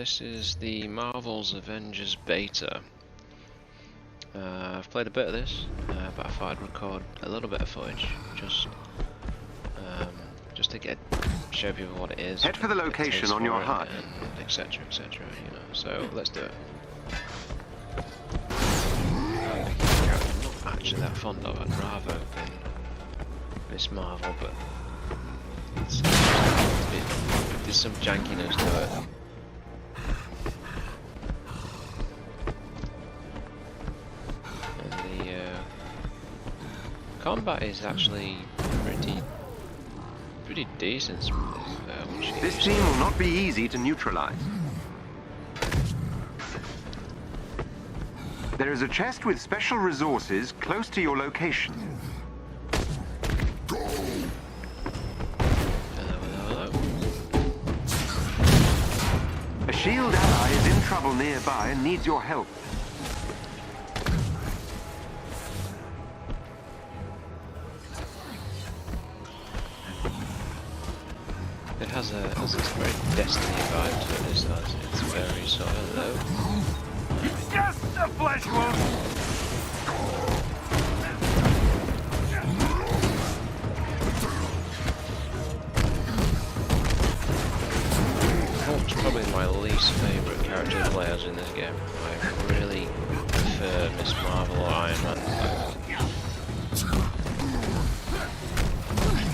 this is the Marvel's Avengers beta. I've played a bit of this, but I thought I'd record a little bit of footage, just to show people what it is. Head for the location on your HUD, etc. etc. You know, so let's do it. I'm not actually that fond of. I'd rather than Miss Marvel, but there's some jankiness to it. And the combat is actually pretty decent. This team will not be easy to neutralize. There is a chest with special resources close to your location. A S.H.I.E.L.D. ally is in trouble nearby and needs your help. It has this very Destiny vibe to it, does it? It's very sort of low. Just a flesh wound! Hulk's probably my least favourite character players in this game. I really prefer Miss Marvel or Iron Man.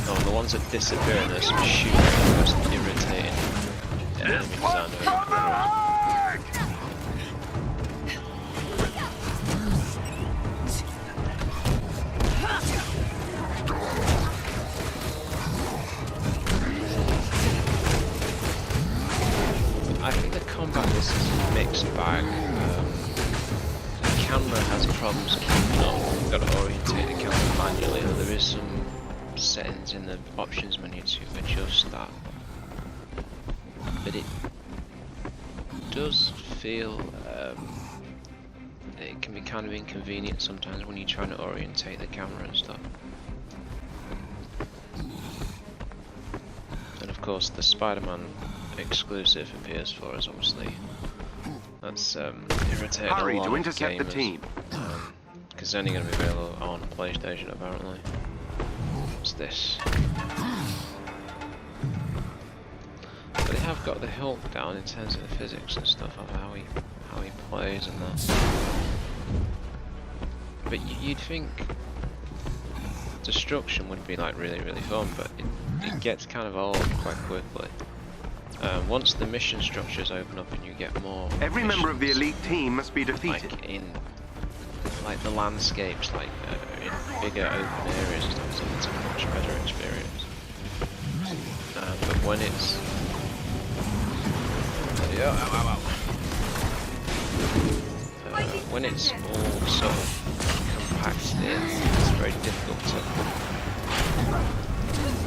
Oh, the ones that disappear and there's some shooting, the most irritating enemy design I've ever played. I think the combat this is a mixed bag. The camera has problems keeping up. You've got to orientate the camera manually. There is some settings in the options menu to adjust that. But it does feel it can be kind of inconvenient sometimes when you're trying to orientate the camera and stuff. And of course the Spider-Man exclusive for PS4 is obviously that's irritated a lot to of intercept gamers, the team. Because it's only going to be available on PlayStation apparently. What's this? But they have got the Hulk down in terms of the physics and stuff of how he plays and that. But you'd think destruction would be like really fun, but it gets kind of old quite quickly. Once the mission structures open up and you get more Every member of the elite team must be defeated. Like the landscapes, like in bigger open areas and stuff, it's a much better experience. But when it's when it's all sort of compacted in, it's very difficult to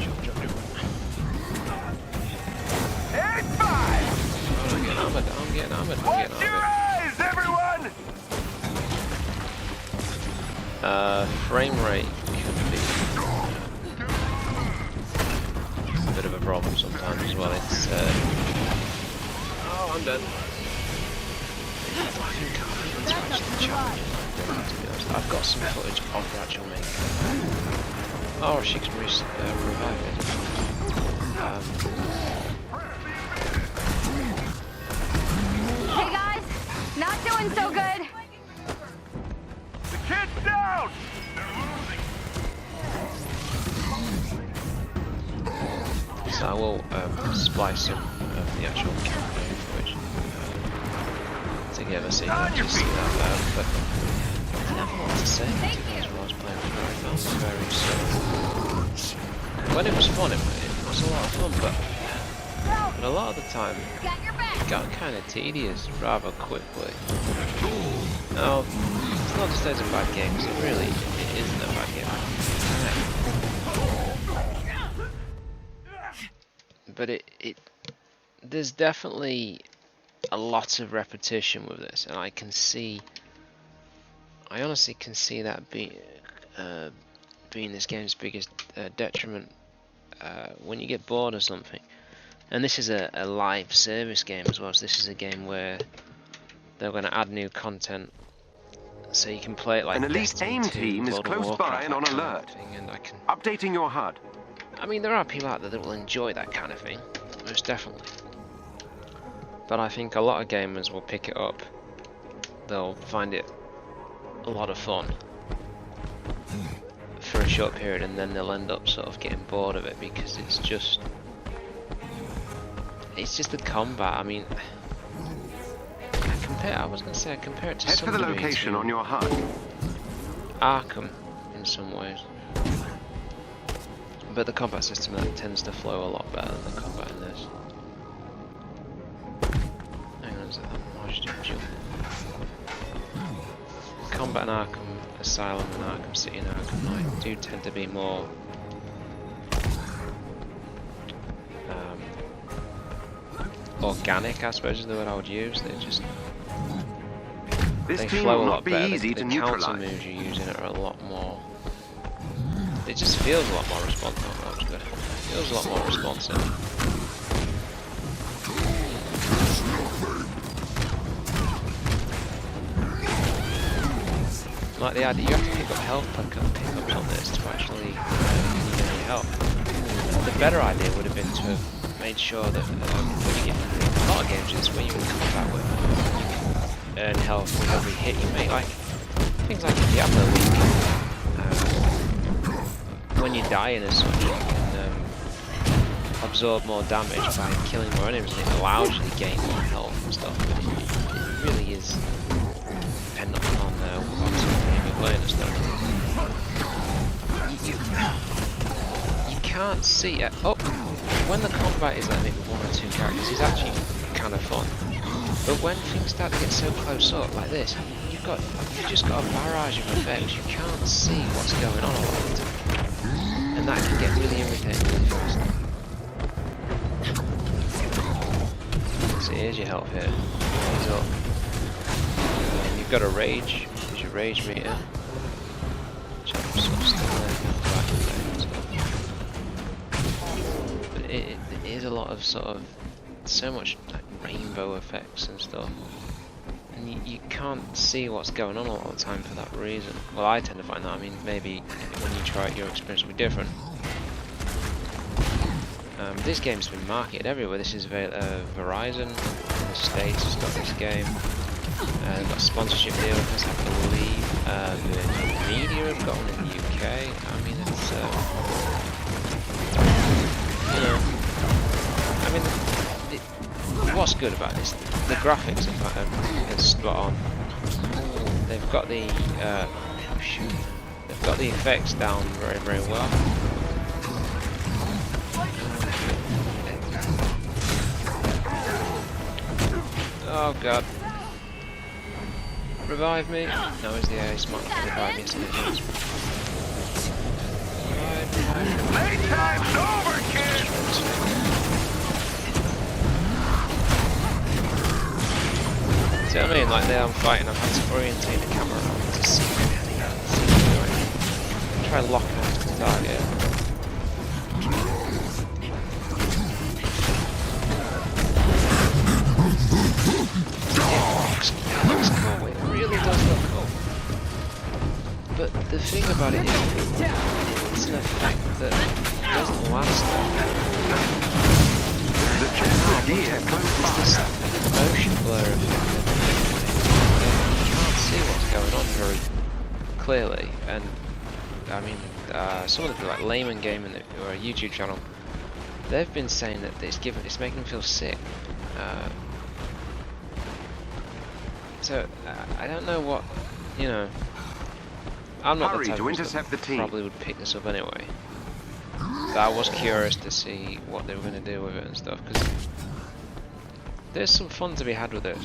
jump. Oh, I'm getting armored. Watch your eyes, everyone! Frame rate can be a bit of a problem sometimes as well. It's oh, I'm done. I think it's actually challenging, to be honest. I've got some footage of the actual main character. Oh, she can revive it. Hey guys, not doing so good. The kid's down! So I will splice some of the actual campaign footage together so you can actually see that. But I didn't have a lot to say because when I was playing before. I felt very slow. When it was fun, it was a lot of fun, but a lot of the time it got kind of tedious rather quickly. No, it's not to say it's a bad game, because it really isn't a bad game. But there's definitely a lot of repetition with this, and I honestly can see that being this game's biggest detriment. When you get bored of something, And this is a live service game as well, so this is a game where they're going to add new content, so you can play it like An elite Destiny AIM 2, team is World of close Warcraft, by and that on kind of alert. thing, and I can... Updating your HUD. I mean, there are people out there that will enjoy that kind of thing, most definitely. But I think a lot of gamers will pick it up. They'll find it a lot of fun for a short period, and then they'll end up sort of getting bored of it because it's just the combat. I mean, I was going to say I compare it to Head some for the degree location to on your HUD. Arkham in some ways, but the combat system tends to flow a lot better than the combat in this. Hang on, is that jump? Combat in Arkham Asylum and Arkham City and Arkham Knight do tend to be more organic, I suppose is the word I would use. This They team flow will a not lot be better. easy The to counter neutralize. moves you're using are a lot more. It just feels a lot more responsive. Oh, that was good. It feels a lot more responsive. Like the idea, you have to pick up health pickups on this to actually get any help. The better idea would have been to have made sure that when you get a lot of games, it's when you in combat with, you can earn health with every hit you make. Like things like in Diablo, when you die in a such, you can absorb more damage by killing more enemies, and it allows you to gain more health and stuff. But it really is dependent on what sort of game you're playing and stuff. You can't see it. Oh, when the combat is like maybe one or two characters, it's actually kind of fun. But when things start to get so close up like this, you've just got a barrage of effects. You can't see what's going on a lot of the time, and that can get really irritating really fast. So here's your health here. Here's up. And you've got a rage. There's your rage meter. Which I'm sort of still there. But it is a lot of sort of so much like rainbow effects and stuff. And you can't see what's going on a lot of the time for that reason. Well, I tend to find that. I mean, maybe when you try it, your experience will be different. This game's been marketed everywhere. This is Verizon in the States has got this game. They've got a sponsorship deal with us, I believe. The media have got one in the UK. I mean, it's you know, I mean, what's good about this? The graphics are spot on. They've got the they've got the effects down very, very well. Oh god. Revive me. No, it's the Eidos-Montréal revive me. Playtime's over, kid! See what I mean? Like there I'm fighting, I've had to orientate the camera around to see what they're doing. Try locking onto the target. It looks cool, it really does look cool. But the thing about it is, it's an effect that doesn't last long. The chest of gear close It's by. this motion blur effect. You can't see what's going on very clearly, and I mean, some of the like Layman Gaming or a YouTube channel, they've been saying that it's making them feel sick. So I don't know what, you know. I'm not Hurry the type to of person intercept that the team. probably would pick this up anyway. But I was curious to see what they were going to do with it and stuff, because there's some fun to be had with this.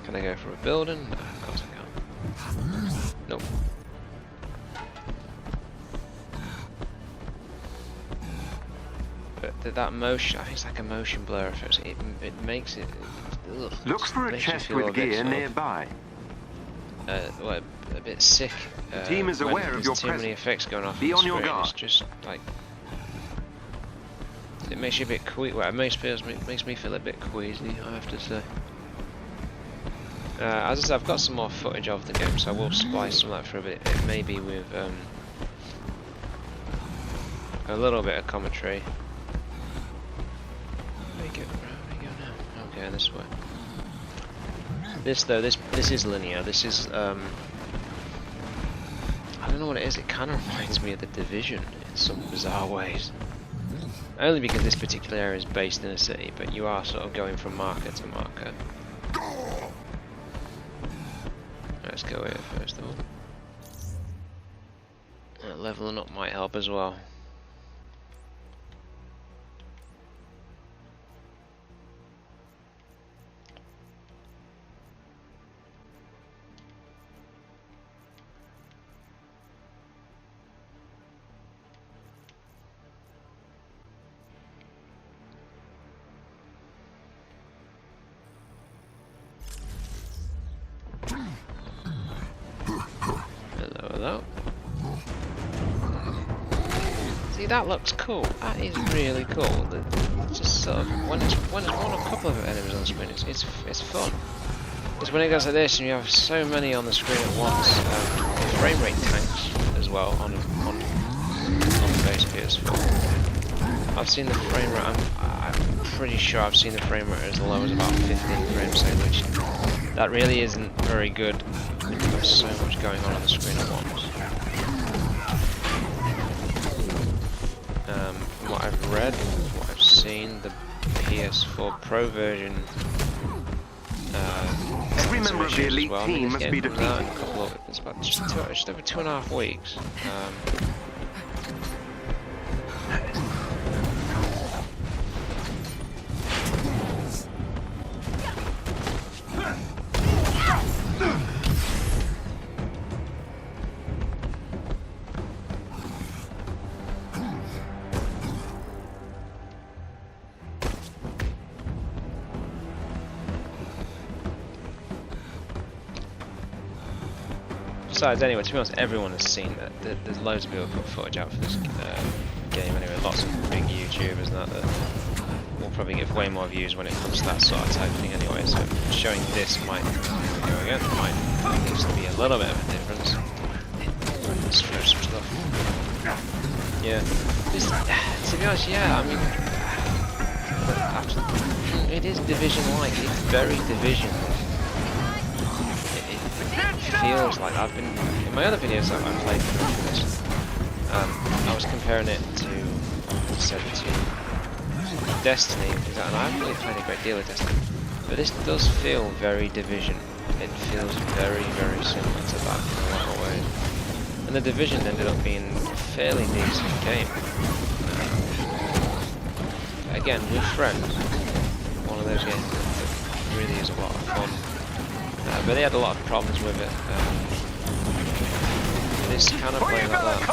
Can I go for a building? No, of course I can't. Nope. But that motion, I think it's like a motion blur effect. It makes it. Ugh, Look for a makes you chest feel a with bit gear sort of, nearby. well, a bit sick. The team is when aware of there's your too many presence. effects going off Be on on your screen. guard. It's just like it makes you a bit queasy. Well, it makes me feel a bit queasy, I have to say. As I said, I've got some more footage of the game, so I will splice some of that for a bit. It may be with a little bit of commentary. Where do we go now? Okay, this way. This though, this is linear. This is I don't know what it is. It kind of reminds me of The Division in some bizarre ways. Only because this particular area is based in a city, but you are sort of going from market to market. Let's go here first of all. Leveling up might help as well. Hello. See, that looks cool. That is really cool. It's just sort of when it's one or a couple of enemies on the screen, it's fun. Because when it goes like this, and you have so many on the screen at once, the frame rate tanks as well on the base PS4. I've seen the frame rate. I'm pretty sure I've seen the frame rate as low as about 15 frames, which that really isn't very good. There's so much going on the screen at once. From what I've read, what I've seen, the PS4 Pro version. Every member of the elite team must be defeated. It's about just over 2.5 weeks. Besides, anyway, to be honest, everyone has seen that. There's loads of people who put footage out for this game anyway. Lots of big YouTubers and that will probably get way more views when it comes to that sort of type thing anyway. So showing this might at least be a little bit of a difference. Let's throw some stuff. Yeah. To be honest, yeah, I mean, it is Division-like. It's very Division. Feels like I've been in my other videos that I've played for this. I was comparing it to Destiny, and I haven't really played a great deal of Destiny, but this does feel very Division. It feels very, very similar to that in a lot of ways. And the Division ended up being a fairly decent game. Again, with friends, one of those games that really is a lot of fun. But they had a lot of problems with it. This kind of playing like that.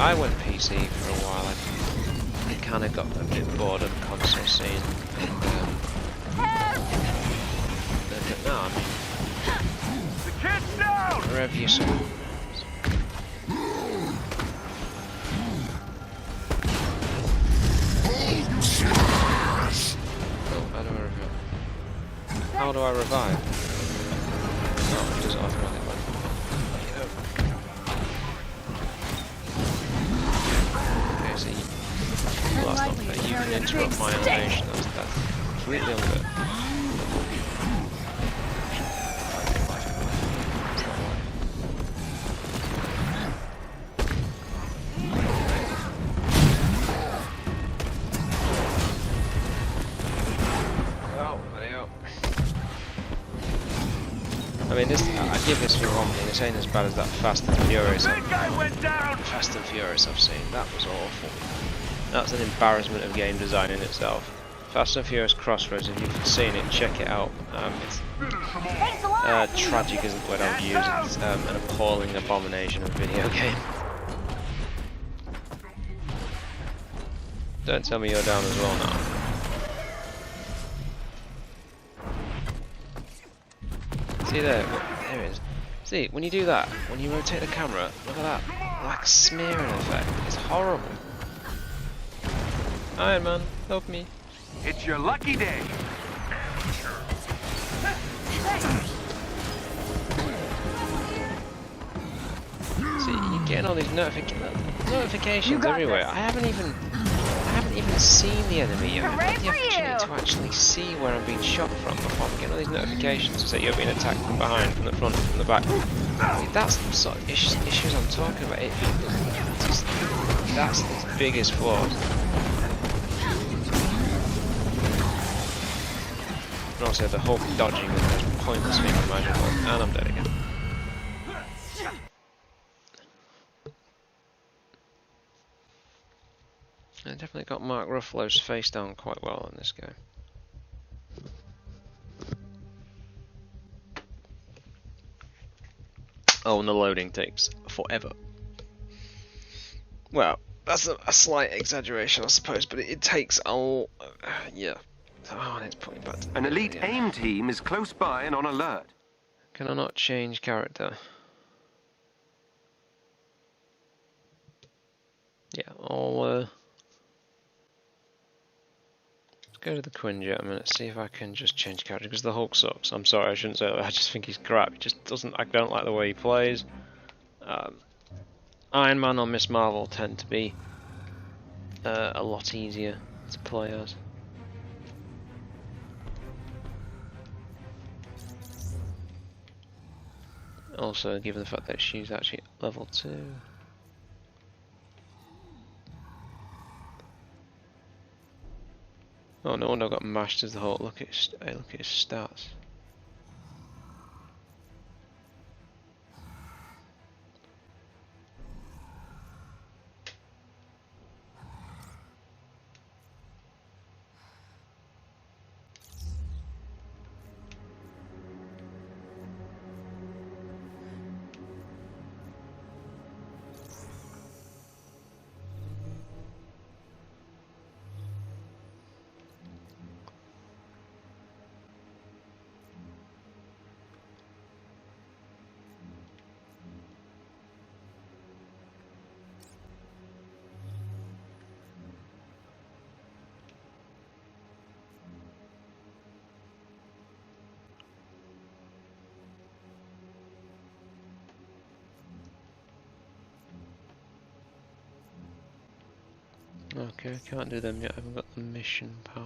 I went PC for a while. I kind of got a bit bored of the console scene. But no, I mean, wherever you saw. How do I revive? Oh, it does automatically. Okay, so well, that's not fair. You can interrupt my animation. That's completely unfair. I mean, I give this for one thing. This ain't as bad as that Fast and Furious. Fast and Furious I've seen. That was awful. That's an embarrassment of game design in itself. Fast and Furious Crossroads. If you've seen it, check it out. It's tragic isn't the word I would use. It's an appalling abomination of video game. Don't tell me you're down as well now. See there it is. See, when you do that, when you rotate the camera, look at that, like smearing effect. It's horrible. Iron Man, help me. It's your lucky day. See, you're getting all these notifications everywhere. I haven't even seen the enemy yet. I've had the opportunity to actually see where I'm being shot from before I'm getting all these notifications to say you're being attacked from behind, from the front, from the back. See, that's the sort of issues I'm talking about. That's its biggest flaws. And also the Hulk dodging is the most pointless thing imaginable. And I'm dead again. I definitely got Mark Ruffalo's face down quite well in this game. Oh, and the loading takes forever. Well, that's a slight exaggeration, I suppose, but it takes all. Yeah. Oh, and it's putting back to An elite AIM team is close by and on alert. Can I not change character? Yeah, I'll go to the Quinjet a minute, see if I can just change character, because the Hulk sucks. I'm sorry, I shouldn't say that. I just think he's crap. He just doesn't. I don't like the way he plays. Iron Man or Miss Marvel tend to be a lot easier to play as. Also, given the fact that she's actually level 2. Oh, no wonder I got mashed as the Hulk. Look at his stats. Okay, I can't do them yet. I haven't got the mission power.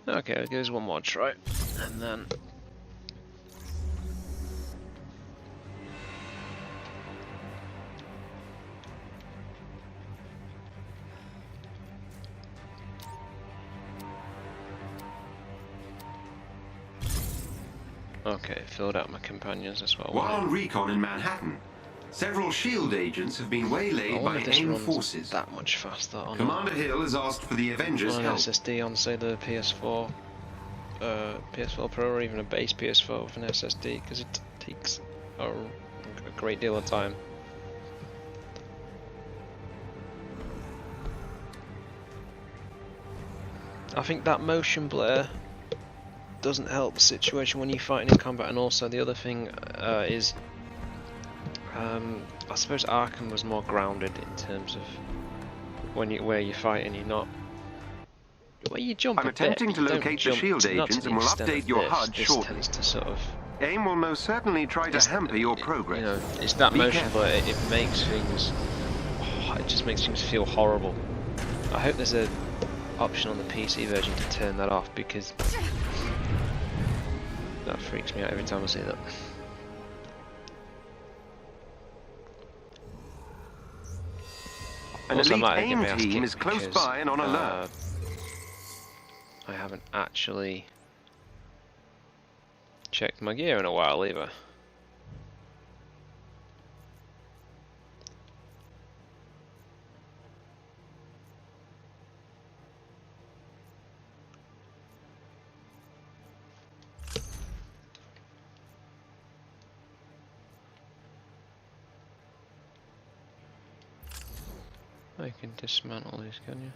Okay, I'll give this one more try, and then. Okay, filled out my companions as well. While on recon in Manhattan, several S.H.I.E.L.D. agents have been waylaid by AIM forces. That much faster on Commander Hill has asked for the Avengers' help. SSD on, say, the PS4, PS4 Pro, or even a base PS4 with an SSD, because it takes a great deal of time. I think that motion blur doesn't help the situation when you're fighting in combat, and also the other thing is I suppose Arkham was more grounded in terms of where you're fighting, you're not. Well, you jump. I'm attempting to locate the S.H.I.E.L.D. agents and will update your HUD shortly. Tends to sort of. AIM will most certainly try to hamper your progress. You know, it's that motion, but it makes things. It just makes things feel horrible. I hope there's a option on the PC version to turn that off, because that freaks me out every time I see that. An elite AIM team is close by and on alert. I haven't actually checked my gear in a while either. Oh, you can dismantle these, can you?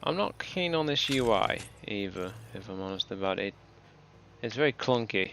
I'm not keen on this UI either, if I'm honest about it. It's very clunky.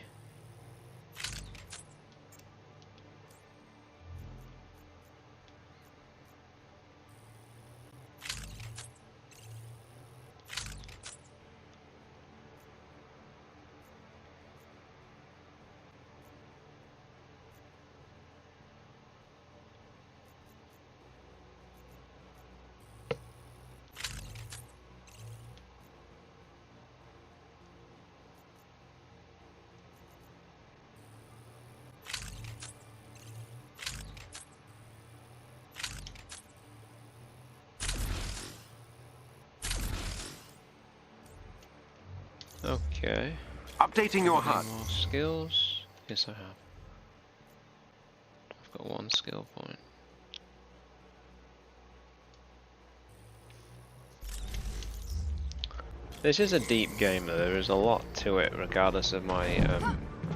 Okay. Updating your HUD. More skills? Yes, I have. I've got 1 skill point. This is a deep game, though. There is a lot to it, regardless of my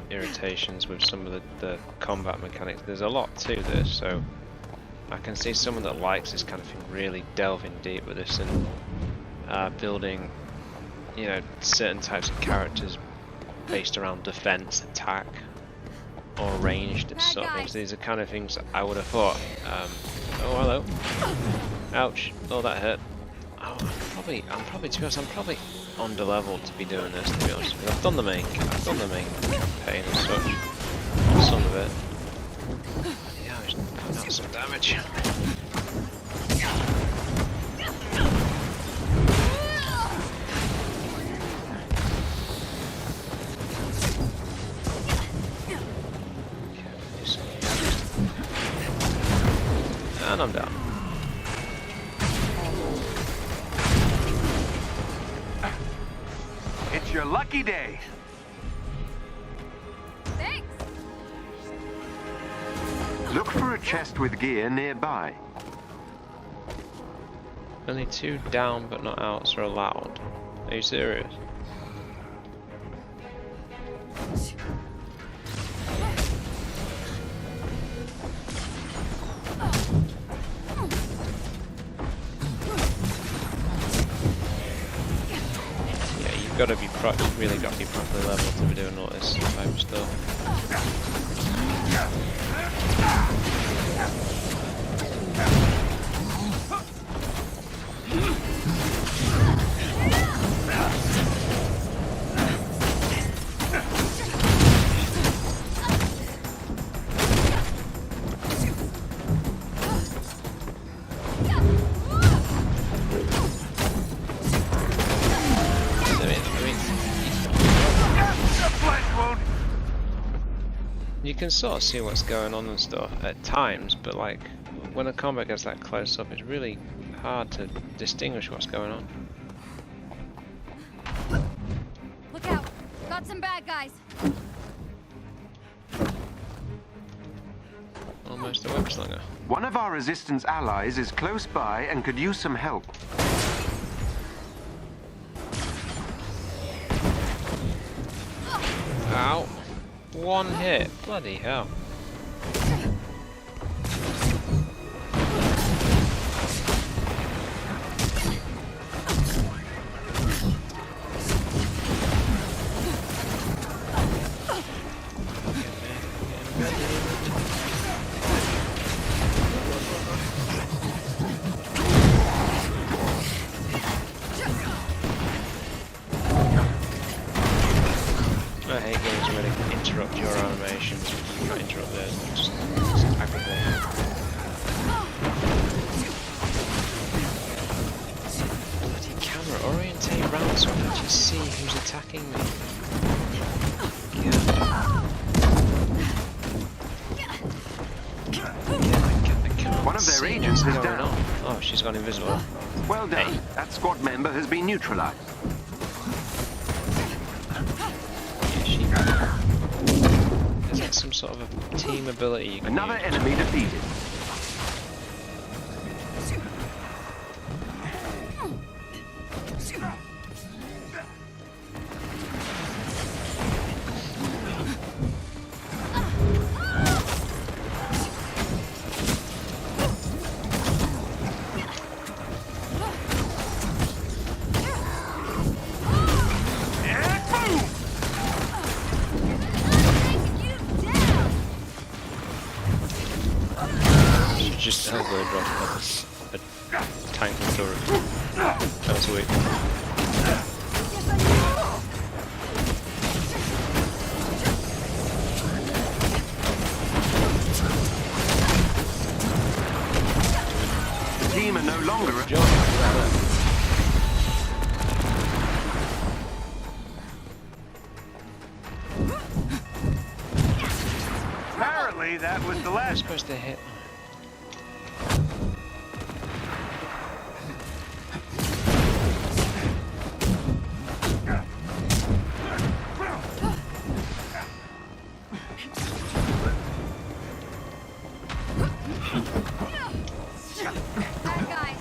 irritations with some of the combat mechanics. There's a lot to this, so I can see someone that likes this kind of thing really delving deep with this and building, you know, certain types of characters based around defense, attack, or ranged sort of things. These are kind of things that I would have thought. Oh, hello. Ouch. Oh, that hurt. Oh, I'm probably, to be honest, I'm probably under leveled to be doing this, to be honest. I've done the main campaign and such. Some of it. Yeah, I was putting out some damage. And I'm down. It's your lucky day. Thanks. Look for a chest with gear nearby. Only 2 down but not outs are allowed. Are you serious? Gotta be really got to be properly leveled to be doing all this type of stuff. You can sort of see what's going on and stuff at times, but like when a combat gets that close up, it's really hard to distinguish what's going on. Look out! Got some bad guys. Almost a web slinger. One of our resistance allies is close by and could use some help. Ow. 1 hit. Bloody hell. I hate games where they interrupt your animations. You can't interrupt theirs, just aggravate. Bloody camera, orientate round so I can actually see who's attacking me. One of their agents is down. Oh, she's gone invisible. Well done. Hey. That squad member has been neutralized. Is that some sort of a team ability you can Another use? enemy defeated. Diablo dropped a tank and turret. That was sweet. The team are no longer a Apparently, that was the I'm last. supposed to hit. Bad guys.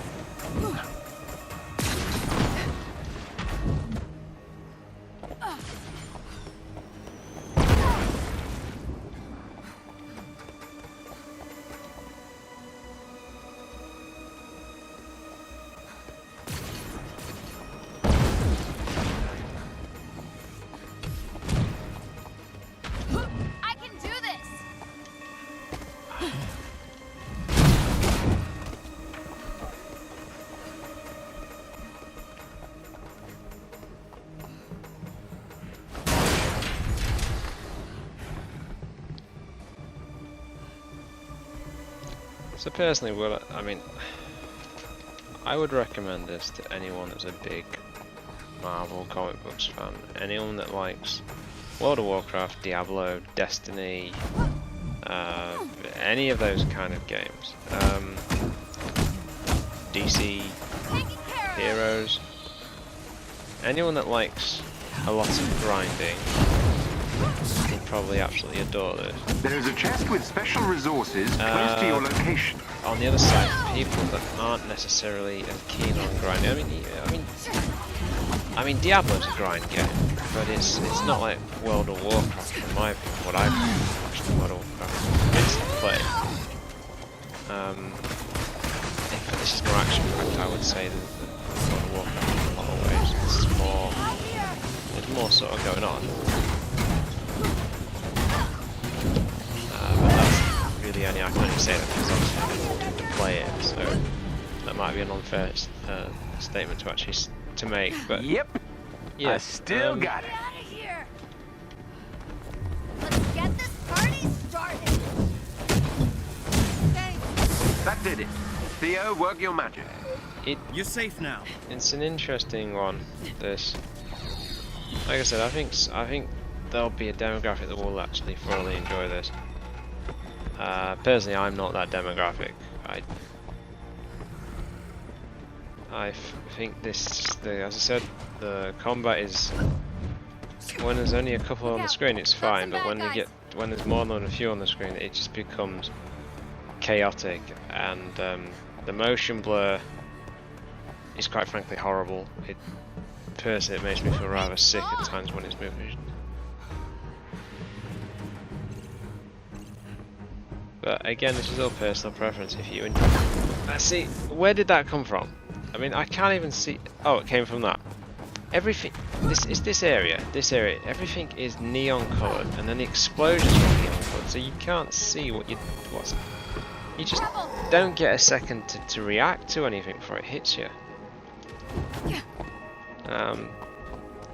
I can do this. So personally, I would recommend this to anyone that's a big Marvel comic books fan. Anyone that likes World of Warcraft, Diablo, Destiny, any of those kind of games. DC Heroes. Anyone that likes a lot of grinding will probably absolutely adore this. There is a chest with special resources close to your location. On the other side, people that aren't necessarily as keen on grinding. I mean, Diablo's a grind game, but it's not like World of Warcraft in my opinion. What I've watched in World of Warcraft, it's play. But this is more action-packed, I would say, than World of Warcraft in a lot of ways. There's more sort of going on. But that's really I can only say that because obviously I didn't play it, so that might be an unfair statement to actually to make. But Yep. yeah, I still got it. Get out of here. Let's get this party started. Thanks. That did it. Theo, work your magic. You're safe now. It's an interesting one. This, like I said, I think there'll be a demographic that will actually thoroughly enjoy this. Personally, I'm not that demographic. I think this, as I said, the combat is, when there's only a couple on the screen, it's fine, but when there's more than a few on the screen, it just becomes chaotic, and the motion blur is quite frankly horrible. Personally, it makes me feel rather sick at times when it's moving. But again, this is all personal preference. If you see, where did that come from? I mean, I can't even see. Oh, it came from that. Everything. This area. Everything is neon coloured, and then the explosions are neon coloured, so you can't see what's. You just don't get a second to react to anything before it hits you.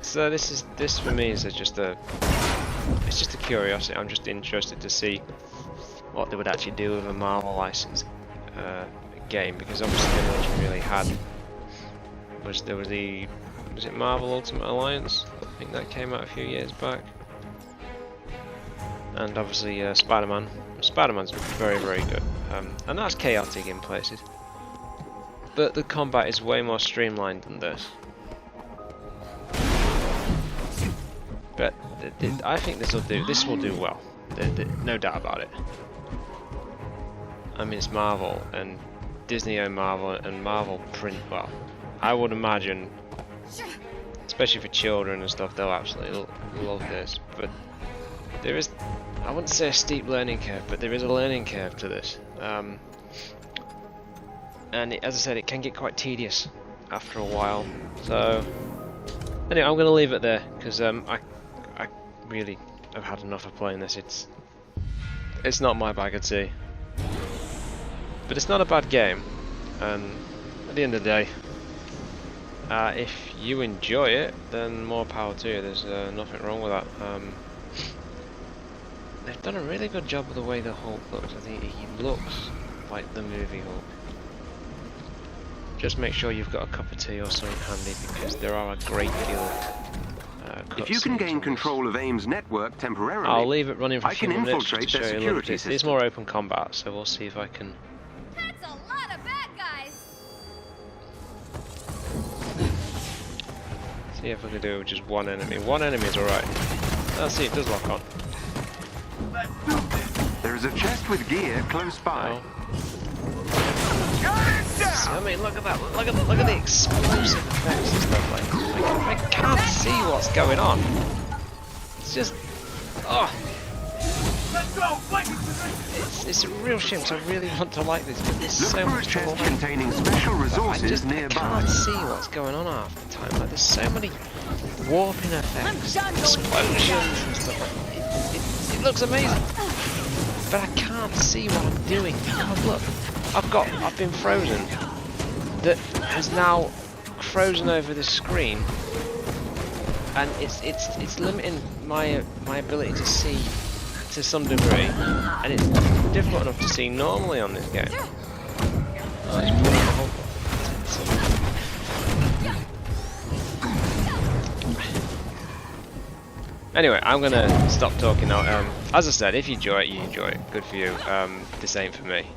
So this for me is just a curiosity. I'm just interested to see what they would actually do with a Marvel licensed game, because obviously the only one you really had was it Marvel Ultimate Alliance? I think that came out a few years back, and obviously Spider-Man. Spider-Man's very, very good, and that's chaotic in places, but the combat is way more streamlined than this. But I think this will do well. No doubt about it. I mean, it's Marvel, and Disney own Marvel, and Marvel print well. I would imagine, especially for children and stuff, they'll absolutely love this. But there is, I wouldn't say a steep learning curve, but there is a learning curve to this. And as I said, it can get quite tedious after a while. So anyway, I'm going to leave it there, because I really have had enough of playing this. It's not my bag of tea. But it's not a bad game, and at the end of the day, if you enjoy it, then more power to you. There's nothing wrong with that. They've done a really good job with the way the Hulk looks. I think he looks like the movie Hulk. Just make sure you've got a cup of tea or something handy, because there are a great deal of if you can gain control of AIM's network temporarily, I'll leave it running for a I few can minutes infiltrate just to their show you a little security bit. system. It's more open combat, so we'll see if I can. That's a lot of bad guys. See if I can do just one enemy. One enemy is alright. Let's see, it does lock on. There is a chest with gear close by. Oh. See, I mean, look at that! Look at the explosive effects and stuff like that. I can't see what's going on. It's just, oh, it's a real shame. 'Cause I really want to like this, but there's Look so for a much chest trouble. containing special resources I nearby. can't see what's going on half the time. Like, there's so many warping effects, explosions and stuff like that. It looks amazing, but I can't see what I'm doing because look, I've been frozen. That has now frozen over the screen, and it's limiting my ability to see to some degree, and it's difficult enough to see normally on this game. Oh, it's pulling the whole. Anyway, I'm gonna stop talking now. As I said, if you enjoy it, you enjoy it. Good for you. This ain't for me.